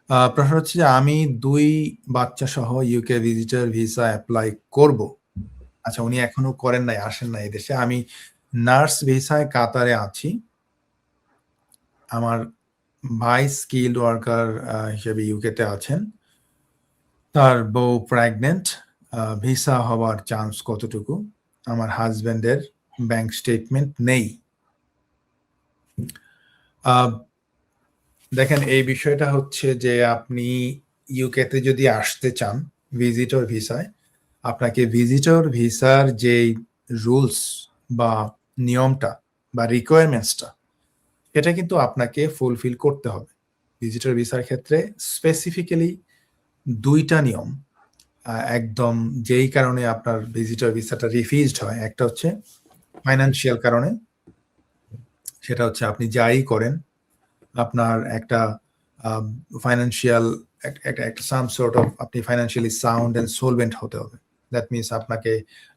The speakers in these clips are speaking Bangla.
প্রশ্ন হচ্ছে যে আমি ২ বাচ্চা সহ ইউকে ভিজিটর ভিসা এপ্লাই করব। আচ্ছা, উনি এখনো করেন নাই, আসেন নাই এদেশে। আমি নার্স ভিসায় কাতারে আছি। আমার ভাই স্কিলড ওয়ার্কার হিসেবে ইউকেতে আছেন। তার বউ প্রেগন্যান্ট। ভিসা হওয়ার চান্স কতটুকু? আমার হাসব্যান্ডের ব্যাংক স্টেটমেন্ট নেই। আ দেখেন, এই বিষয়টা হচ্ছে যে আপনি ইউকেতে যদি আসতে চান ভিজিটর ভিসায়, আপনাকে ভিজিটর ভিসার যেই রুলস বা নিয়মটা বা রিকোয়ারমেন্টসটা, এটা কিন্তু আপনাকে ফুলফিল করতে হবে। ভিজিটর ভিসার ক্ষেত্রে স্পেসিফিক্যালি ২ টা নিয়ম একদম যেই কারণে আপনার ভিজিটর ভিসাটা রিফিউজড হয়। একটা হচ্ছে ফাইন্যান্সিয়াল কারণে। সেটা হচ্ছে আপনি যাই করেন, আপনার একটা আম ফাইন্যান্সিয়াল একটা সাম সর্ট অফ আপনি ফাইন্যান্সিয়ালি সাউন্ড অ্যান্ড সলভেন্ট হতে হবে। দ্যাট মিনস আপনাকে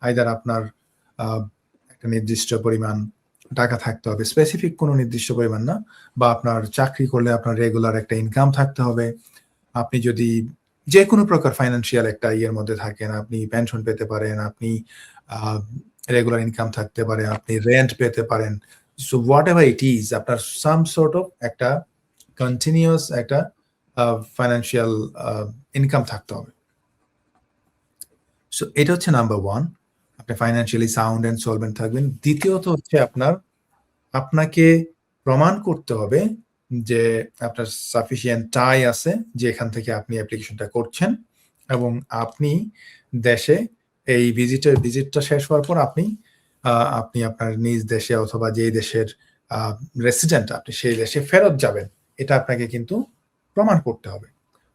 আইদার আপনার আ একটা নির্দিষ্ট পরিমাণ টাকা থাকতে হবে। স্পেসিফিক কোনো নির্দিষ্ট পরিমাণ না। বা আপনার চাকরি করলে আপনার রেগুলার একটা ইনকাম থাকতে হবে। আপনি যদি যেকোনো প্রকার ফাইন্যান্সিয়াল একটা ইয়ের মধ্যে থাকেন, আপনি পেনশন পেতে পারেন, আপনি আ রেগুলার ইনকাম থাকতে পারে, আপনি রেন্ট পেতে পারেন। সো হোয়াটএভার ইট ইস, আপনার সাম সর্ট অফ একটা কন্টিনিউয়াস একটা ফাইন্যান্সিয়াল আ ইনকাম থাকতে হবে। সো এটা হচ্ছে নাম্বার 1, আপনি ফাইন্যান্সিয়ালি সাউন্ড অ্যান্ড সলভেন্ট থাকবেন। দ্বিতীয়ত হচ্ছে আপনাকে প্রমাণ করতে হবে যে আপনার সাফিসিয়েন্ট টাই আছে, যেখান থেকে আপনি অ্যাপ্লিকেশনটা করছেন এবং আপনি দেশে এই ভিজিটটা শেষ হওয়ার পর আপনি আপনার নিজ দেশে অথবা যেই দেশের আ রেসিডেন্ট আপনি সেই দেশে ফেরত যাবেন। এটা আপনাকে কিন্তু প্রমাণ করতে হবে।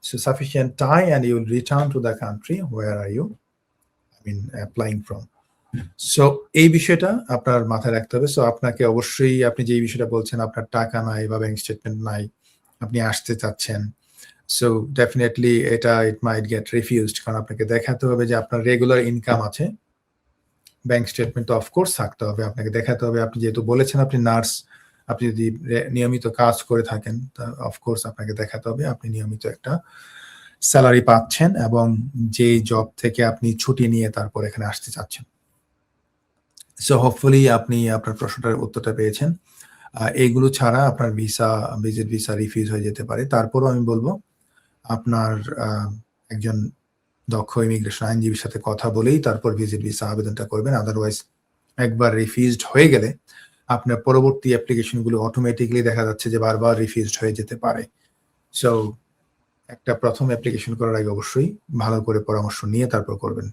Show sufficient tie and you will return to the country where are you applying from. So এই বিষয়টা আপনার মাথায় রাখতে হবে। সো আপনাকে অবশ্যই আপনি যেই বিষয়টা বলছেন আপনার টাকা নাই বা ব্যাংক স্টেটমেন্ট নাই, আপনি আসতে চাচ্ছেন। সো ডেফিনিটলি ইট মাইট গেট রিফিউজড, কারণ আপনাকে দেখাতে হবে যে আপনার রেগুলার ইনকাম আছে। ব্যাংক স্টেটমেন্ট তো অফকোর্স থাকতে হবে। আপনাকে দেখাতে হবে, আপনি যেহেতু বলেছেন আপনি নার্স, আপনি যদি নিয়মিত কাজ করে থাকেন, তা অফকোর্স আপনাকে দেখাতে হবে আপনি নিয়মিত একটা সেলারি পাচ্ছেন এবং যেই জব থেকে আপনি ছুটি নিয়ে তারপর এখানে আসতে চাচ্ছেন। সো হোপফুলি আপনি আপনার প্রশ্নটার উত্তরটা পেয়েছেন। এইগুলো ছাড়া আপনার ভিজিট ভিসা রিফিউজ হয়ে যেতে পারে। তারপরেও আমি বলব আপনার আ একজন দক্ষ ইমিগ্রেশন আইনজীবীর সাথে কথা বলেই তারপর ভিজিট ভিসা আবেদনটা করবেন। আদারওয়াইজ একবার রিফিউজড হয়ে গেলে আপনার পরবর্তী অ্যাপ্লিকেশন গুলো অটোমেটিক্যালি দেখা যাচ্ছে যে বারবার রিফিউজড হয়ে যেতে পারে। সো একটা ১ম অ্যাপ্লিকেশন করার আগে অবশ্যই ভালো করে পরামর্শ নিয়ে তারপর করবেন।